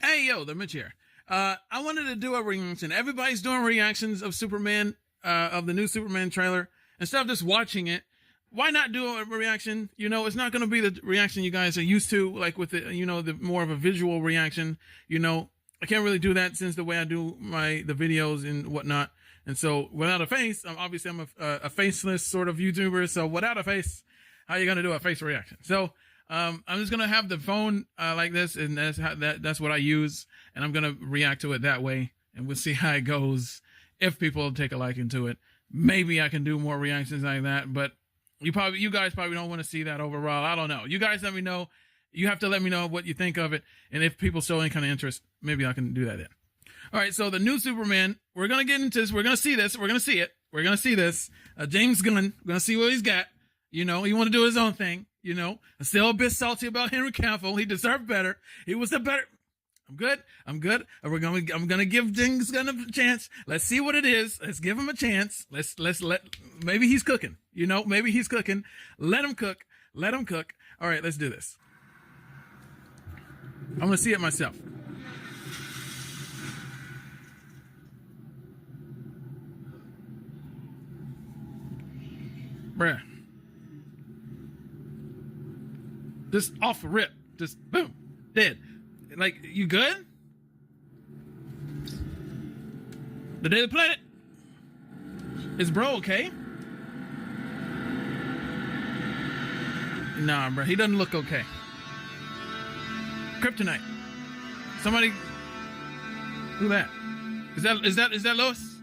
Hey, yo, the Mitch here. I wanted to do a reaction. Everybody's doing reactions of Superman, of the new Superman trailer. Instead of just watching it, why not do a reaction? You know, it's not going to be the reaction you guys are used to, like with the, you know, the more of a visual reaction. You know, I can't really do that since the way I do the videos and whatnot. And so without a face, obviously I'm a faceless sort of YouTuber. So without a face, how are you going to do a face reaction? So I'm just gonna have the phone like this, and that's what I use, and I'm gonna react to it that way, and we'll see how it goes. If people take a liking to it, maybe I can do more reactions like that. But you guys probably don't want to see that overall. I don't know. You guys let me know. You have to let me know what you think of it, and if people show any kind of interest, maybe I can do that then. All right. So the new Superman, we're gonna get into this. We're gonna see this. We're gonna see it. We're gonna see this. James Gunn. We're gonna see what he's got. You know, he want to do his own thing. You know, I'm still a bit salty about Henry Cavill. He deserved better. He was the better. I'm good. I'm gonna give James Gunn a chance. Let's see what it is. Let's give him a chance. Maybe he's cooking. You know, maybe he's cooking. Let him cook. Let him cook. All right, let's do this. I'm gonna see it myself. Bruh. Just off the rip. Just boom. Dead. Like, you good? The Daily Planet? Is bro okay? Nah, bro. He doesn't look okay. Kryptonite. Somebody. Who that? Is that Lois?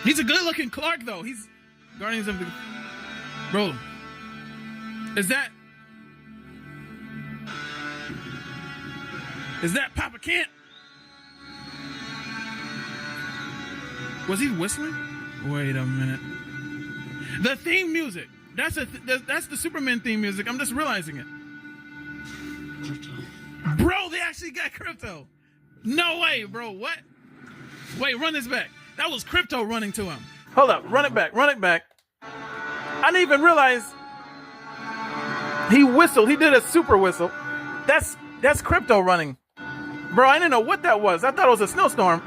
He's a good looking Clark though. He's Guardians of the. Bro. Is that Papa Kent? Was he whistling? Wait a minute. The theme music. That's the Superman theme music. I'm just realizing it. Bro, they actually got Crypto. No way, bro. What? Wait, run this back. That was Crypto running to him. Hold up. Run it back. Run it back. I didn't even realize he whistled. He did a super whistle. That's Crypto running. Bro, I didn't know what that was. I thought it was a snowstorm.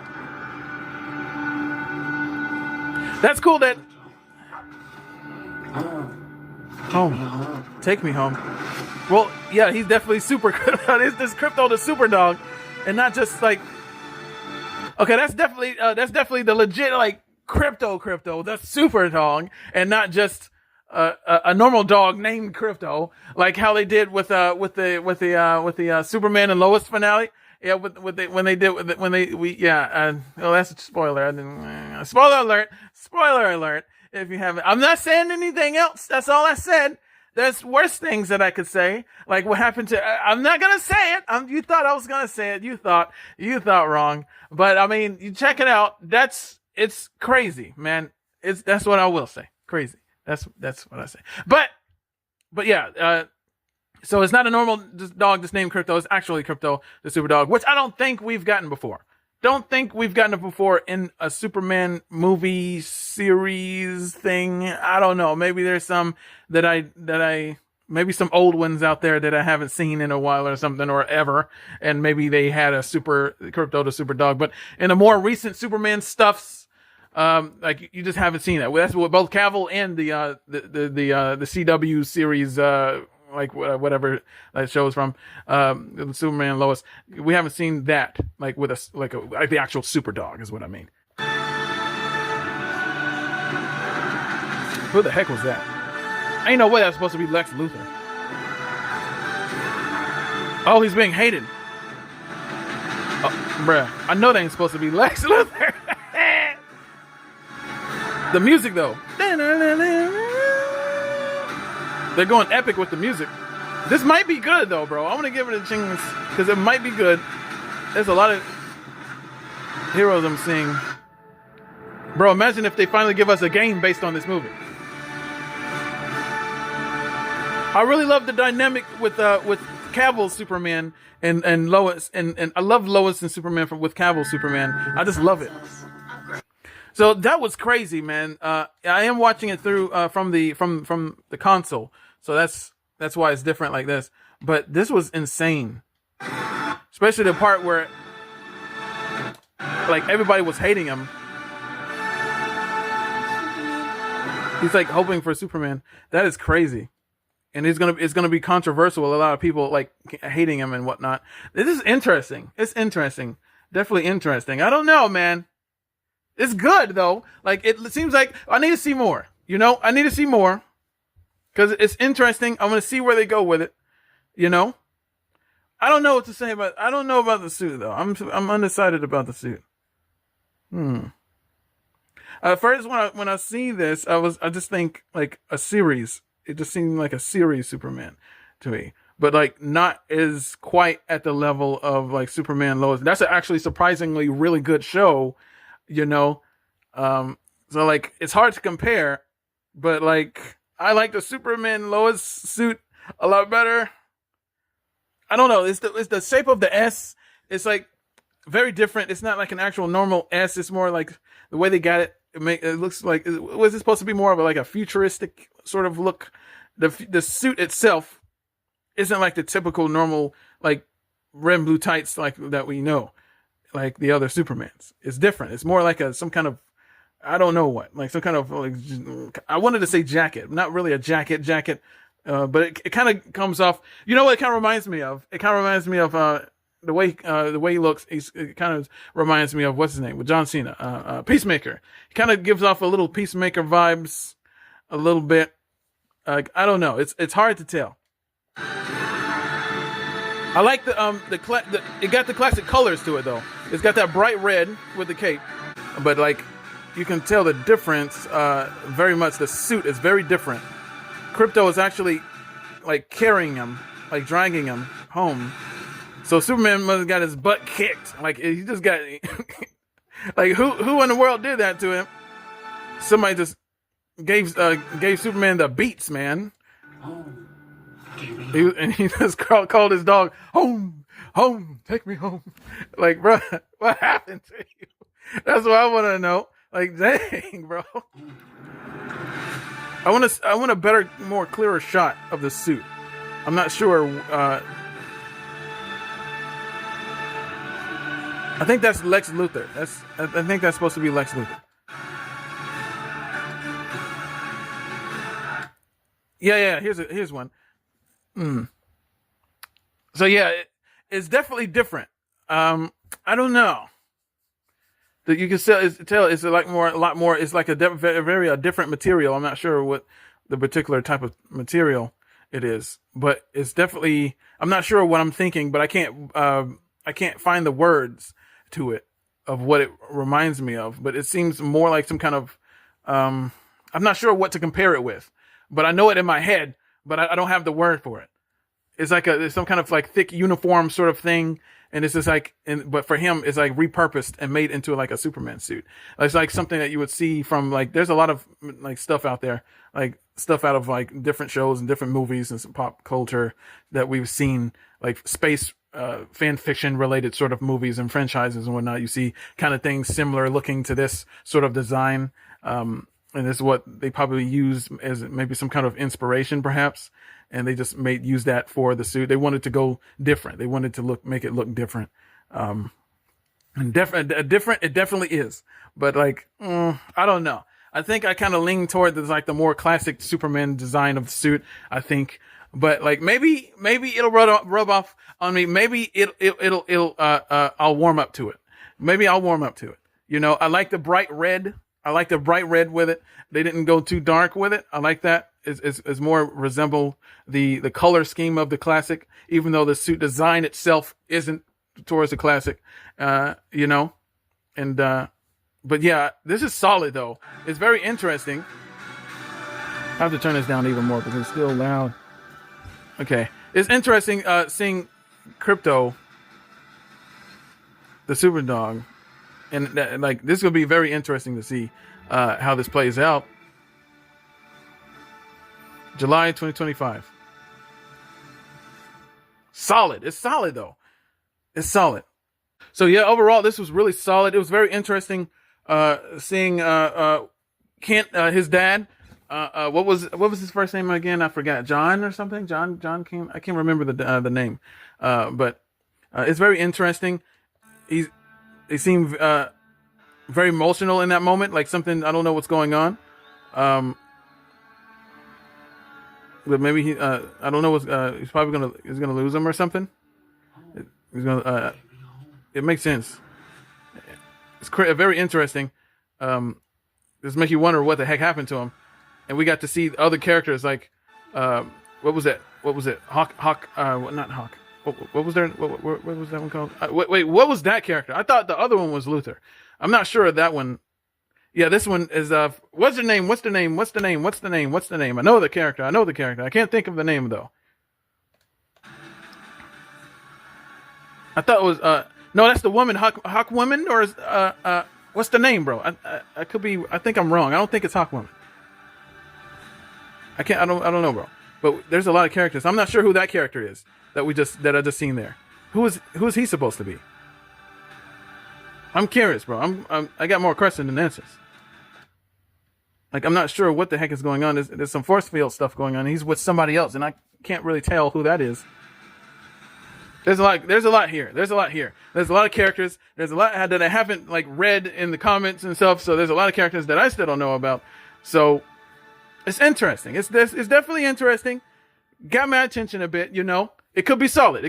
That's cool that... Home. Take me home. Well, yeah, he's definitely super good. It's this Crypto the super dog. And not just like... Okay, that's definitely the legit like Crypto, the super dog. And not just... a normal dog named Crypto, like how they did with the Superman and Lois finale. Yeah, well, that's a spoiler. Spoiler alert. If you haven't, I'm not saying anything else. That's all I said. There's worse things that I could say, like what happened to. I'm not gonna say it. You thought I was gonna say it. You thought wrong. But I mean, you check it out. It's crazy, man. That's what I will say. Crazy. That's what I say. But yeah, so it's not a normal dog just named Crypto. It's actually Crypto, the super dog, which I don't think we've gotten before. Don't think we've gotten it before in a Superman movie series thing. I don't know. Maybe there's some that I maybe some old ones out there that I haven't seen in a while or something or ever. And maybe they had a super Crypto, the super dog. But in the more recent Superman stuffs, like you just haven't seen that. Well, that's what both Cavill and the CW series, like whatever that show's from, Superman and Lois. We haven't seen that like with like the actual super dog is what I mean. Who the heck was that? Ain't no way that's supposed to be Lex Luthor. Oh, he's being hated. Oh, bruh, I know they ain't supposed to be Lex Luthor. The music though. They're going epic with the music. This might be good though, bro. I want to give it a chance because it might be good. There's a lot of heroes I'm seeing. Bro, imagine if they finally give us a game based on this movie. I really love the dynamic with Cavill's Superman and Lois and I love Lois and Superman with Cavill's Superman. I just love it. So that was crazy, man. I am watching it through from the console, so that's why it's different like this. But this was insane. especially the part where like everybody was hating him. He's like hoping for Superman. That is crazy. And it's gonna be controversial. A lot of people like hating him and whatnot. This is interesting. It's interesting. Definitely interesting. I don't know, man. It's good though. Like it seems like I need to see more. You know, I need to see more because it's interesting. I want to see where they go with it. You know, I don't know what to say about. I don't know about the suit though. I'm undecided about the suit. First, when I see this, I just think like a series. It just seemed like a series Superman to me, but like not as quite at the level of like Superman Lois. That's actually surprisingly really good show, you know. So like it's hard to compare, but like I like the Superman Lois suit a lot better. I don't know. It's the shape of the S. It's like very different. It's not like an actual normal S. It's more like the way they got it. It looks like, was it supposed to be more of like a futuristic sort of look? The suit itself isn't like the typical normal like red and blue tights like that we know, like the other Supermans. It's different. It's more like some kind of, I don't know what, like some kind of like, I wanted to say jacket, not really a jacket, but it kind of comes off. You know what it kind of reminds me of? It kind of reminds me of the way he looks. It kind of reminds me of what's his name with John Cena, Peacemaker. He kind of gives off a little Peacemaker vibes, a little bit. I don't know. It's hard to tell. I like it got the classic colors to it though. It's got that bright red with the cape, but like you can tell the difference very much. The suit is very different. Krypto is actually like carrying him, like dragging him home. So Superman must have got his butt kicked. Like he just got like who in the world did that to him? Somebody just gave Superman the beats, man. He just called his dog home, take me home. Like, bro, what happened to you? That's what I want to know. Like, dang, bro. I want a better, more clearer shot of the suit. I'm not sure. I think that's Lex Luthor. I think that's supposed to be Lex Luthor. Yeah. Here's one. So yeah, it's definitely different. I don't know. That you can tell it's like a lot more. It's like a very different material. I'm not sure what the particular type of material it is, but it's definitely. I'm not sure what I'm thinking, but I can't find the words to it of what it reminds me of. But it seems more like some kind of. I'm not sure what to compare it with, but I know it in my head, but I don't have the word for it. It's like it's some kind of like thick uniform sort of thing. And it's just like, but for him, it's like repurposed and made into like a Superman suit. It's like something that you would see from like, there's a lot of like stuff out there, like stuff out of like different shows and different movies and some pop culture that we've seen, like space, fan fiction related sort of movies and franchises and whatnot. You see kind of things similar looking to this sort of design. And this is what they probably used as maybe some kind of inspiration perhaps. And they just use that for the suit. They wanted to go different. They wanted to make it look different. And different, it definitely is. But like, I don't know. I think I kind of lean toward the more classic Superman design of the suit, I think. But like, maybe it'll rub off on me. Maybe I'll warm up to it. Maybe I'll warm up to it. You know, I like the bright red. With it. They didn't go too dark with it. I like that. It's more resemble the color scheme of the classic, even though the suit design itself isn't towards the classic, you know. And but yeah, this is solid though. It's very interesting. I have to turn this down even more because it's still loud. Okay, it's interesting seeing Krypto, the super dog, and like this will be very interesting to see how this plays out. July 2025. Solid. It's solid though. It's solid. So yeah, overall this was really solid. It was very interesting seeing Kent, his dad. What was his first name again? I forgot. John or something. John came. I can't remember the name. But It's very interesting. He seemed very emotional in that moment, like something, I don't know what's going on. But maybe I don't know what's he's probably gonna lose him or something. He's gonna it makes sense. It's very interesting. This makes you wonder what the heck happened to him, and we got to see other characters like what was it? Hawk? Not Hawk. What was there? What was that one called? Wait, what was that character? I thought the other one was Luther. I'm not sure of that one. Yeah, this one is what's the name? What's the name? I know the character. I can't think of the name though. I thought it was no, that's the woman, Hawk woman, or is what's the name, bro? I could be. I think I'm wrong. I don't think it's Hawk woman. I don't know, bro. But there's a lot of characters. I'm not sure who that character is that I just seen there. Who is he supposed to be? I'm curious, bro. I got more questions than answers. Like, I'm not sure what the heck is going on. There's some force field stuff going on. He's with somebody else, and I can't really tell who that is. There's a lot here. There's a lot of characters. There's a lot that I haven't like read in the comments and stuff. So there's a lot of characters that I still don't know about. So it's interesting. It's definitely interesting. Got my attention a bit, you know. It could be solid.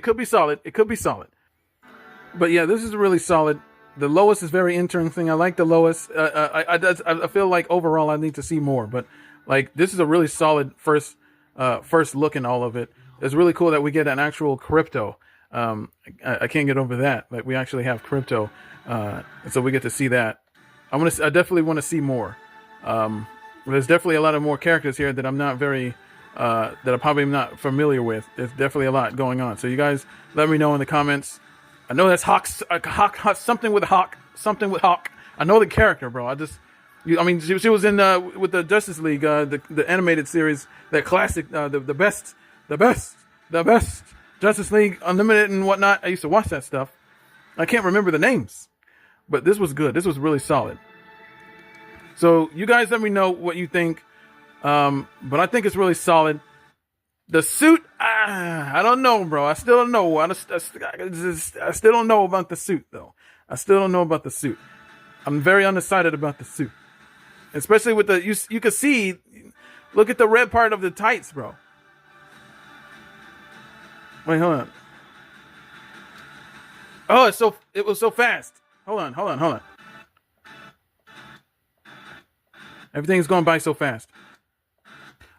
But yeah, this is really solid. The Lois is very interesting. I like the Lois. I feel like overall I need to see more, but like this is a really solid first look in all of it. It's really cool that we get an actual crypto. I can't get over that. Like we actually have crypto, so we get to see that. I definitely want to see more. There's definitely a lot of more characters here that I'm not that I'm probably not familiar with. There's definitely a lot going on. So you guys, let me know in the comments. I know that's Hawk, something with Hawk. I know the character, bro. She was in with the Justice League, the animated series, that classic, the best Justice League Unlimited and whatnot. I used to watch that stuff. I can't remember the names, but this was good. This was really solid. So you guys let me know what you think. But I think it's really solid. The suit, I don't know, bro. I still don't know. I still don't know about the suit, though. I'm very undecided about the suit, especially with you can see. Look at the red part of the tights, bro. Wait, hold on. Oh, it was so fast. Hold on. Everything's going by so fast.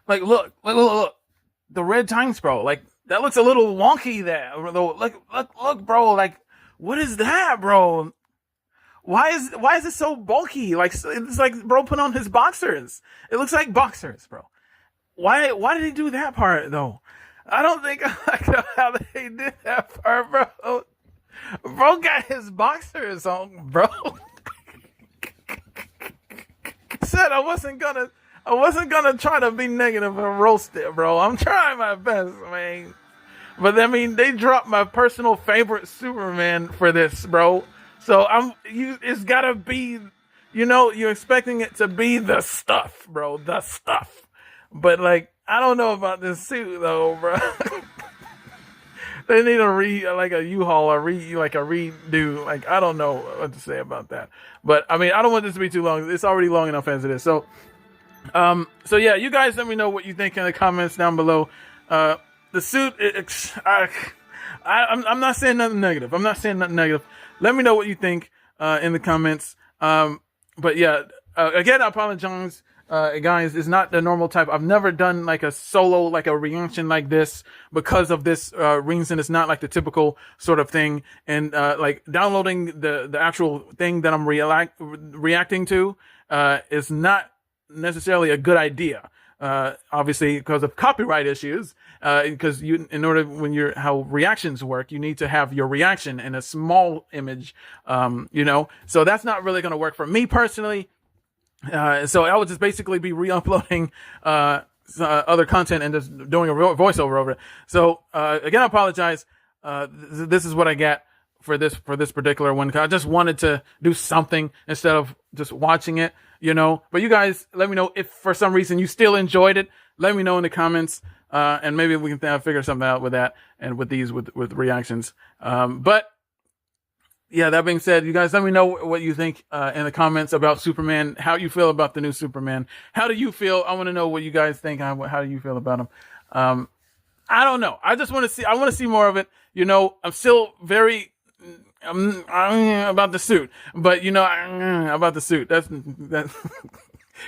Like, look. The red tights, bro. Like, that looks a little wonky there. Look, bro. Like, what is that, bro? Why is it so bulky? Like, it's like bro put on his boxers. It looks like boxers, bro. Why did he do that part, though? I don't think I like how they did that part, bro. Bro got his boxers on, bro. Said I wasn't gonna try to be negative and roast it, bro. I'm trying my best, man. But I mean, they dropped my personal favorite Superman for this, bro. So it's gotta be, you're expecting it to be the stuff, bro. The stuff. But like, I don't know about this suit though, bro. They need a U-Haul or a redo. Like, I don't know what to say about that. But I mean, I don't want this to be too long. It's already long enough as it is. So yeah, you guys let me know what you think in the comments down below. The suit, I'm not saying nothing negative. Let me know what you think in the comments. But yeah, again, I apologize, guys. It's not the normal type. I've never done like a solo, like a reaction like this because of this reason. It's not like the typical sort of thing. And like downloading the actual thing that I'm reacting to is not necessarily a good idea. Obviously because of copyright issues, because how reactions work, you need to have your reaction in a small image, so that's not really going to work for me personally. So I would just basically be re-uploading other content and just doing a voiceover over it. So again, I apologize. This is what I got for this particular one. I just wanted to do something instead of just watching it. But you guys let me know if for some reason you still enjoyed it. Let me know in the comments. and maybe we can figure something out with that and with these with reactions. But yeah, that being said, you guys let me know what you think in the comments about Superman, how you feel about the new Superman. How do you feel? I want to know what you guys think. How do you feel about him? I don't know. I just want to see. I want to see more of it. You know, I'm still very about the suit, but you know, about the suit. That's.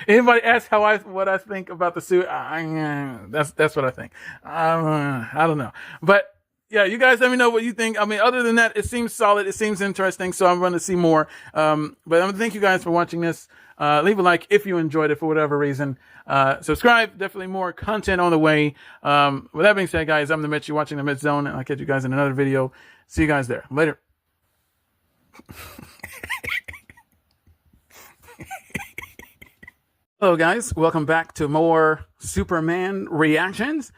Anybody ask what I think about the suit? That's what I think. I don't know, but yeah, you guys let me know what you think. I mean, other than that, it seems solid. It seems interesting, so I'm going to see more. But I'm going to thank you guys for watching this. Leave a like if you enjoyed it for whatever reason. Subscribe. Definitely more content on the way. With that being said, guys, I'm the Mitch. You're watching the Mitch Zone, and I'll catch you guys in another video. See you guys there. Later. Hello, guys. Welcome back to more Superman reactions.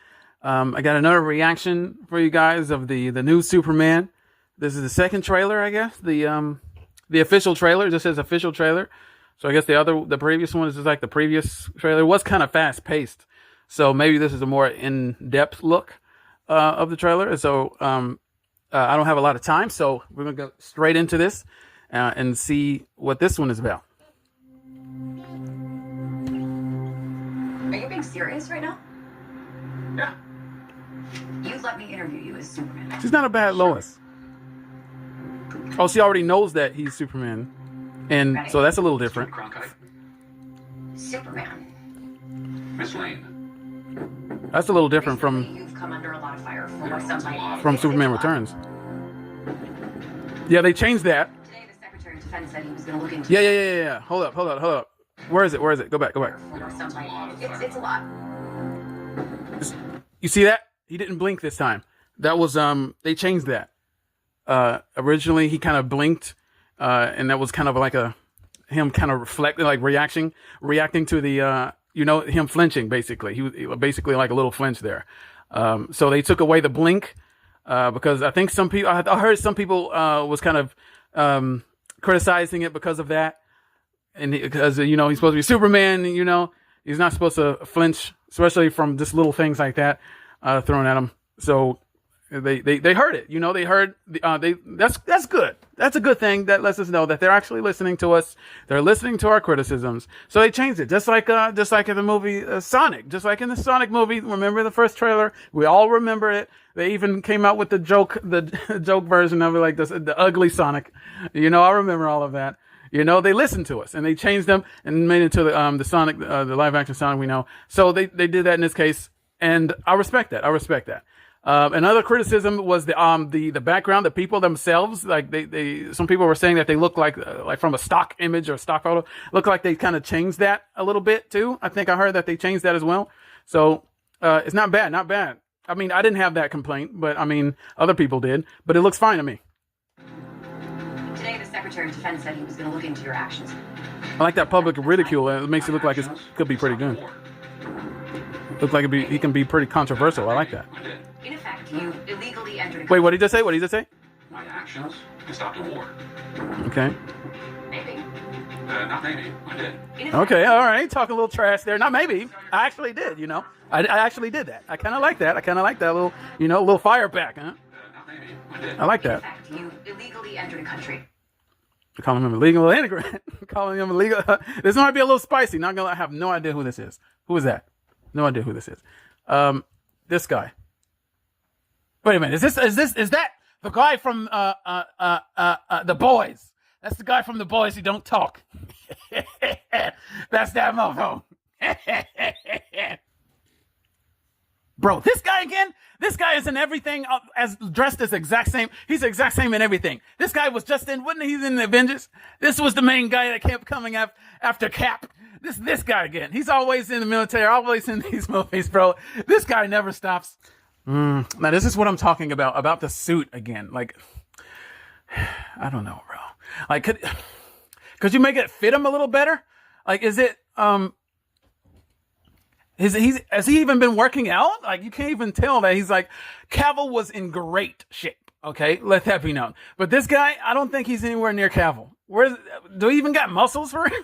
I got another reaction for you guys of the new Superman. This is the second trailer, I guess. The official trailer. This says official trailer. So I guess the previous one is just like the previous trailer. It was kind of fast paced. So maybe this is a more in-depth look of the trailer. So I don't have a lot of time, so we're gonna go straight into this and see what this one is about. Are you being serious right now? Yeah. You let me interview you as Superman. She's not a bad Lois. Oh, she already knows that he's Superman. And Ready? so that's a little different. Superman. Miss Lane. That's a little different Recently, you've come under a lot of fire from Superman Returns. Yeah, they changed that. Today, the Secretary of Defense said he was going to look into. Yeah. Hold up. Where is it? Go back. It's a lot. You see that? He didn't blink this time. That was they changed that. Originally he kind of blinked, and that was kind of like him kind of reflecting, like reacting to the him flinching basically. He was basically like a little flinch there. So they took away the blink because I think some people I heard some people was kind of criticizing it because of that. And because he's supposed to be Superman, he's not supposed to flinch, especially from just little things like that thrown at him. So they heard it, they heard that's good. That's a good thing. That lets us know that they're actually listening to us. They're listening to our criticisms. So they changed it, just like in the movie Sonic, just like in the Sonic movie. Remember the first trailer? We all remember it. They even came out with the joke version of it, like the ugly Sonic. I remember all of that. They listened to us and they changed them and made it to the Sonic, the live action Sonic we know. So they did that in this case, and I respect that. Another criticism was the background, the people themselves. Like some people were saying that they look like from a stock image or stock photo, look like they kind of changed that a little bit too. I think I heard that they changed that as well. So it's not bad. I mean, I didn't have that complaint, but I mean, other people did. But it looks fine to me. Today, the Secretary of Defense said he was going to look into your actions. I like that public ridicule. It makes it look like it could be pretty good. Looks like he can be pretty controversial. I like that. In effect, you illegally entered. Wait, what did he just say? My actions can stop the war. Okay. Maybe. Not maybe. I did. Okay, all right. Talking a little trash there. Not maybe. I actually did, I actually did that. I kind of like that. Little, little fire back, huh? Not maybe. I did. I like that. In fact, you illegally entered a country. Calling him illegal immigrant. Calling him illegal. This might be a little spicy. Not gonna. I have no idea who this is. Who is that? No idea who this is. This guy. Wait a minute. Is that the guy from The Boys? That's the guy from The Boys who don't talk. That's that mofo. Bro, this guy again? This guy is in everything as dressed as exact same. He's the exact same in everything. This guy was just wasn't he in the Avengers? This was the main guy that kept coming after Cap. This guy again. He's always in the military, always in these movies, bro. This guy never stops. Now, this is what I'm talking about the suit again. Like, I don't know, bro. Like, could you make it fit him a little better? Like, is it, has he even been working out? Like, you can't even tell that he's like, Cavill was in great shape. Okay, let that be known. But this guy, I don't think he's anywhere near Cavill. Do he even got muscles for him?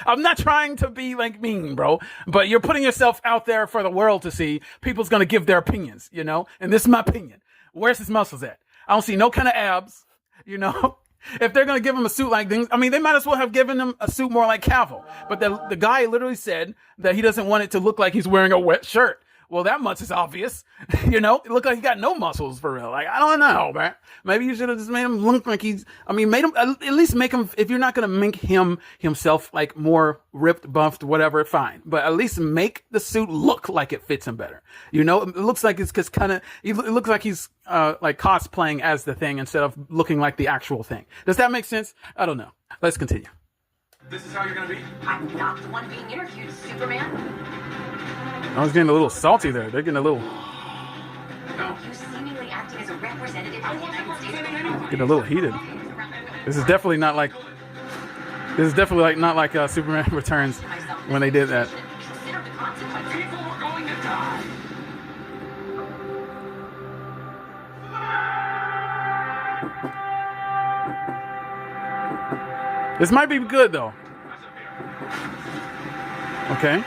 I'm not trying to be like mean, bro, but you're putting yourself out there for the world to see. People's going to give their opinions, you know, and this is my opinion. Where's his muscles at? I don't see no kind of abs, you know. If they're going to give him a suit like this, I mean, they might as well have given him a suit more like Cavill. But the guy literally said that he doesn't want it to look like he's wearing a wet shirt. Well, that much is obvious. You know, it looked like he got no muscles for real. Like, I don't know, man. Maybe you should have just made him look like made him, at least make him, if you're not going to make him himself like more ripped, buffed, whatever, fine. But at least make the suit look like it fits him better. You know, it looks like it's just kind of, it looks like he's like cosplaying as the thing instead of looking like the actual thing. Does that make sense? I don't know. Let's continue. This is how you're gonna be? I'm not the one being interviewed, Superman. I was getting a little salty there. They're getting a little... No. You seemingly acting as a representative of the United States. Getting a little heated. This is definitely not like... This is definitely not like Superman Returns when they did that. Consider the consequences. People are going to die. This might be good, though. Okay.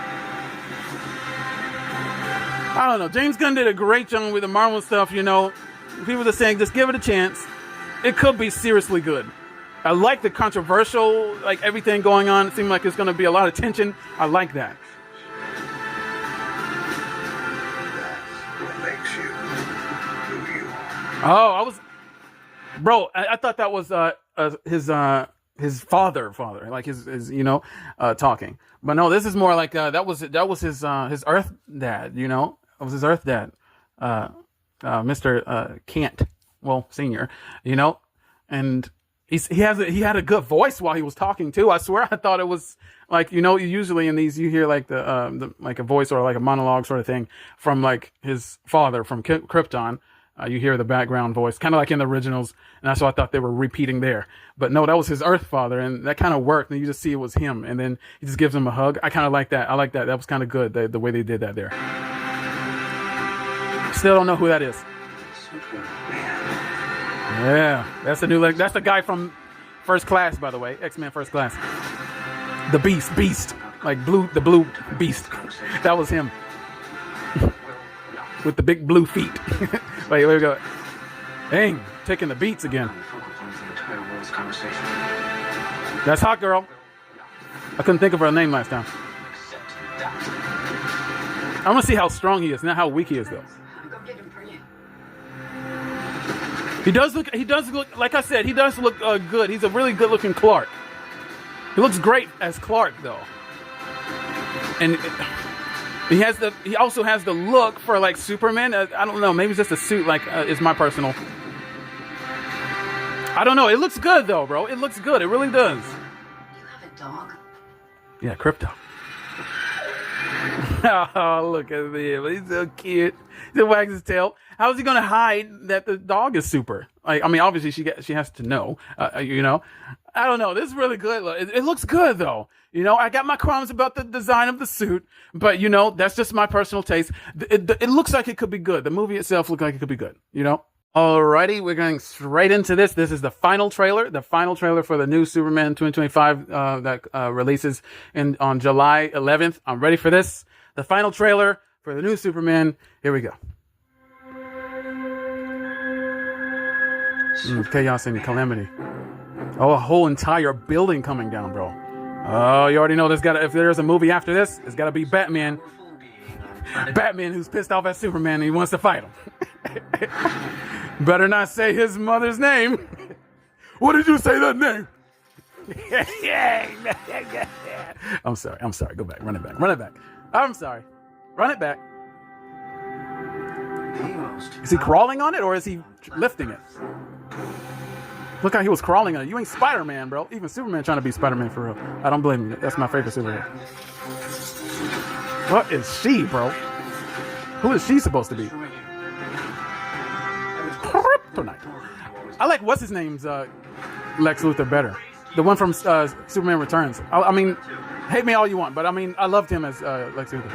I don't know. James Gunn did a great job with the Marvel stuff, you know. People are saying, just give it a chance. It could be seriously good. I like the controversial, like everything going on. It seemed like it's going to be a lot of tension. I like that. That's what makes you who you are. Oh, bro, I thought that was his father, like his you know, talking. But no, this is more like that was his Earth dad, you know. It was his Earth dad, Mr. Kent, Senior, you know, and he had a good voice while he was talking too. I swear, I thought it was like, you know, usually in these you hear like the like a voice or like a monologue sort of thing from like his father from Krypton. You hear the background voice, kind of like in the originals, and that's why I thought they were repeating there. But no, that was his Earth father, and that kind of worked. And you just see it was him, and then he just gives him a hug. I kind of like that. I like that. That was kind of good, the way they did that there. Still don't know who that is. Yeah, that's the new. That's the guy from First Class, by the way, X-Men First Class. The Beast, like the blue Beast. That was him with the big blue feet. Wait, we go. Dang, taking the beats again. That's Hot Girl. I couldn't think of her name last time. I want to see how strong he is, not how weak he is, though. Go get him for you. He does look, like I said, he does look good. He's a really good-looking Clark. He looks great as Clark, though. And he also has the look for like Superman. I don't know, maybe it's just a suit. Like is my personal. I don't know. It looks good though, bro. It looks good. It really does. You have a dog? Yeah, Crypto. Oh, look at him. He's so cute. He wags his tail. How is he gonna hide that the dog is super? Like, I mean, obviously she has to know. You know. I don't know. This is really good. It looks good though. You know, I got my qualms about the design of the suit, but you know, that's just my personal taste. It looks like it could be good. The movie itself looked like it could be good, you know? Alrighty, we're going straight into this. This is the final trailer for the new Superman 2025 that releases on July 11th. I'm ready for this. The final trailer for the new Superman. Here we go. Chaos and calamity. Oh, a whole entire building coming down, bro. Oh, you already know if there's a movie after this, it's got to be Batman. Batman who's pissed off at Superman and he wants to fight him. Better not say his mother's name. What did you say that name? I'm sorry. Go back. Run it back. I'm sorry. Run it back. Is he crawling on it or is he lifting it? Look how he was crawling on it. You ain't Spider-Man, bro. Even Superman trying to be Spider-Man for real. I don't blame you. That's my favorite superhero. What is she, bro? Who is she supposed to be? Kryptonite. I like what's his name's Lex Luthor better. The one from Superman Returns. I mean, hate me all you want, but I mean, I loved him as Lex Luthor.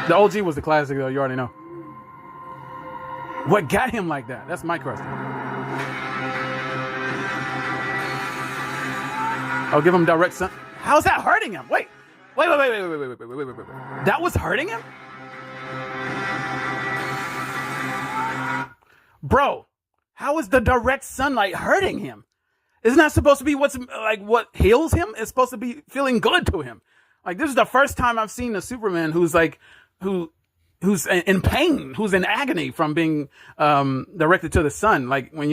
The OG was the classic, though. You already know. What got him like that? That's my question. I'll give him direct sun. How's that hurting him? Wait. That was hurting him? Bro, how is the direct sunlight hurting him? Isn't that supposed to be what heals him? It's supposed to be feeling good to him. Like, this is the first time I've seen a Superman who's in pain, who's in agony from being directed to the sun. Like, when,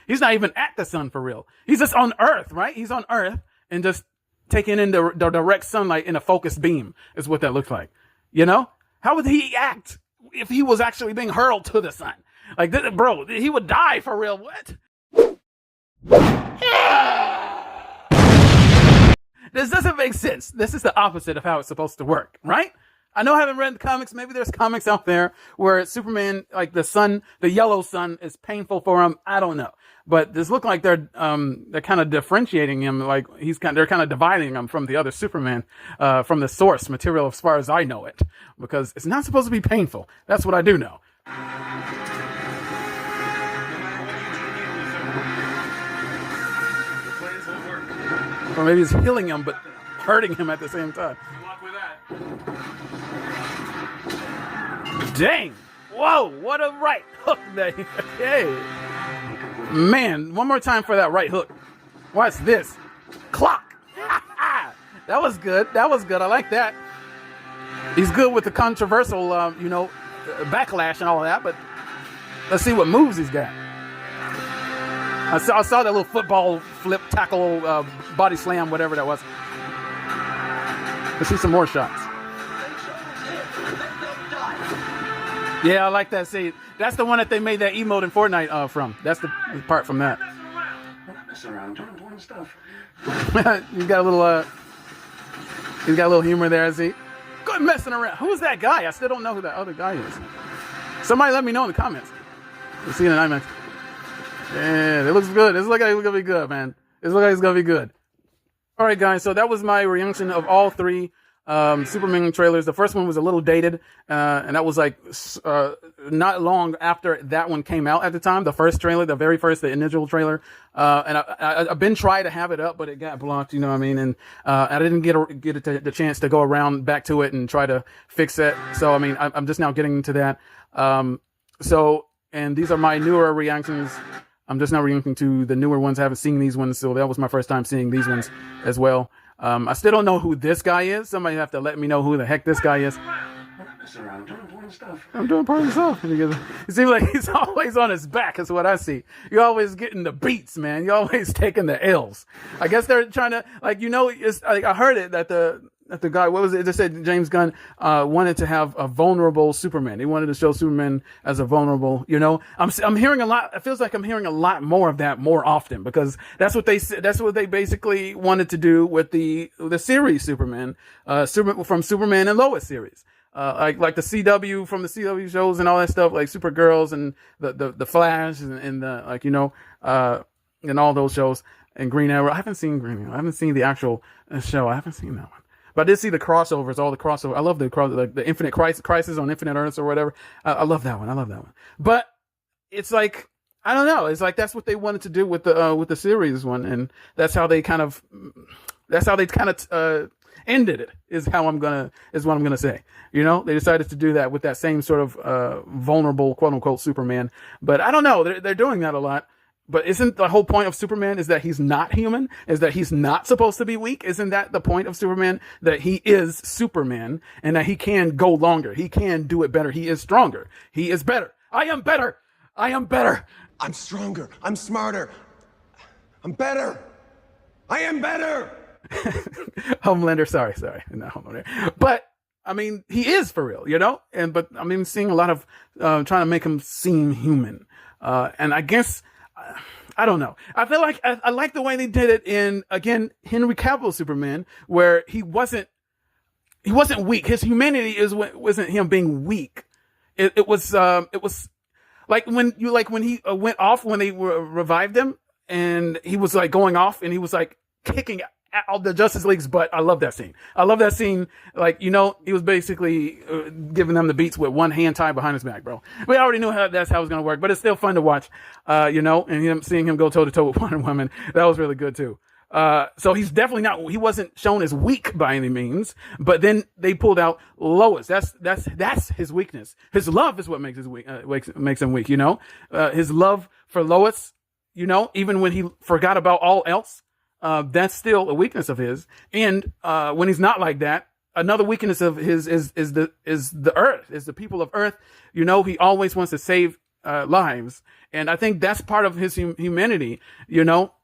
he's not even at the sun for real. He's just on Earth, right? He's on Earth and just taking in the direct sunlight in a focused beam is what that looks like. How would he act if he was actually being hurled to the sun? Like, bro, he would die for real. What? This doesn't make sense. This is the opposite of how it's supposed to work, right? I know I haven't read the comics. Maybe there's comics out there where Superman, like the sun, the yellow sun, is painful for him. I don't know. But this look like they're kind of differentiating him. Like they're kind of dividing him from the other Superman, from the source material as far as I know it, because it's not supposed to be painful. That's what I do know. Or maybe it's healing him, but hurting him at the same time. Dang. Whoa, what a right hook there. Hey. Man, one more time for that right hook. Watch this. Clock. That was good. I like that. He's good with the controversial, backlash and all of that, but let's see what moves he's got. I saw that little football flip, tackle, body slam, whatever that was. Let's see some more shots. Yeah, I like that. See, that's the one that they made that emote in Fortnite from. That's the part from that. Messing around, doing important stuff. He's got a little humor there, see? Good messing around. Who's that guy? I still don't know who that other guy is. Somebody let me know in the comments. We'll see you in the IMAX. Yeah, it looks good. It looks like it's gonna be good, man. It looks like it's gonna be good. All right, guys. So that was my reaction of all three Superman trailers. The first one was a little dated, and that was like not long after that one came out at the time. The first trailer, the very first, the initial trailer. And I've been trying to have it up, but it got blocked. You know what I mean? And I didn't get the chance to go around back to it and try to fix it. So I mean, I'm just now getting into that. And these are my newer reactions. I'm just now reacting to the newer ones. I haven't seen these ones, so that was my first time seeing these ones as well. I still don't know who this guy is. Somebody have to let me know who the heck this guy is. Messing around, doing important stuff. I'm doing part of stuff. It seems like he's always on his back, is what I see. You're always getting the beats, man. You're always taking the L's. I guess they're trying to, it's like, I heard it that the guy, what was it? It just said James Gunn wanted to have a vulnerable Superman. He wanted to show Superman as a vulnerable, I'm hearing a lot. It feels like I'm hearing a lot more of that more often, because that's what they basically wanted to do with the series Superman, from Superman and Lois series. Like the CW, from the CW shows and all that stuff, like Supergirls and the Flash and the, and all those shows, and Green Arrow. I haven't seen Green Arrow. I haven't seen the actual show. I haven't seen that one. But I did see the crossovers, all the crossover. I love the Infinite Crisis on Infinite Earths or whatever. I love that one. But it's like, I don't know. It's like that's what they wanted to do with the series one, and that's how they kind of ended it. Is what I'm gonna say. They decided to do that with that same sort of vulnerable, quote unquote, Superman. But I don't know. They're doing that a lot. But isn't the whole point of Superman is that he's not human? Is that he's not supposed to be weak? Isn't that the point of Superman? That he is Superman and that he can go longer. He can do it better. He is stronger. He is better. I am better. I'm stronger. I'm smarter. I'm better. I am better. Homelander. Sorry. Not Homelander. But I mean, he is for real, but I mean, seeing a lot of trying to make him seem human. And I guess, I don't know. I feel like I like the way they did it in, again, Henry Cavill Superman, where he wasn't weak. His humanity wasn't him being weak. It was like when he went off, when they revived him, and he was like going off, and he was like kicking out the Justice League's butt. I love that scene. Like, he was basically giving them the beats with one hand tied behind his back, bro. We already knew that's how it was going to work, but it's still fun to watch, and seeing him go toe to toe with Wonder Woman. That was really good too. So he's definitely not, he wasn't shown as weak by any means, but then they pulled out Lois. That's his weakness. His love is what makes makes him weak, you know? His love for Lois, you know, even when he forgot about all else, that's still a weakness of his. And, when he's not like that, another weakness of his is the earth, is the people of earth. You know, he always wants to save, lives. And I think that's part of his humanity, you know?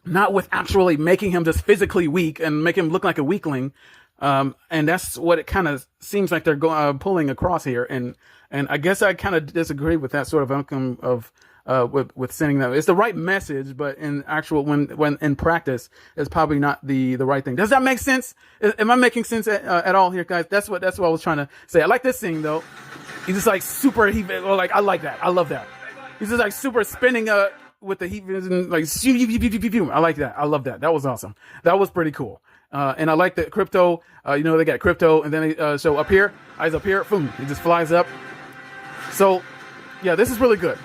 Not with actually making him just physically weak and make him look like a weakling. And that's what it kind of seems like they're pulling across here. And I guess I kind of disagree with that sort of outcome of, with sending them. It's the right message, but in actual, when in practice, it's probably not the right thing. Does that make sense? Am I making sense at all here, guys? That's what I was trying to say. I like this scene though. He's just like super, I like that. I love that. He's just like super spinning, with the heat vision, like, I like that. I love that. That was awesome. That was pretty cool. And I like that Crypto, you know, they got Crypto, and then they, so up here, eyes up here, boom, he just flies up. So, yeah, this is really good.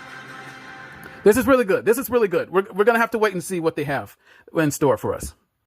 This is really good. We're going to have to wait and see what they have in store for us.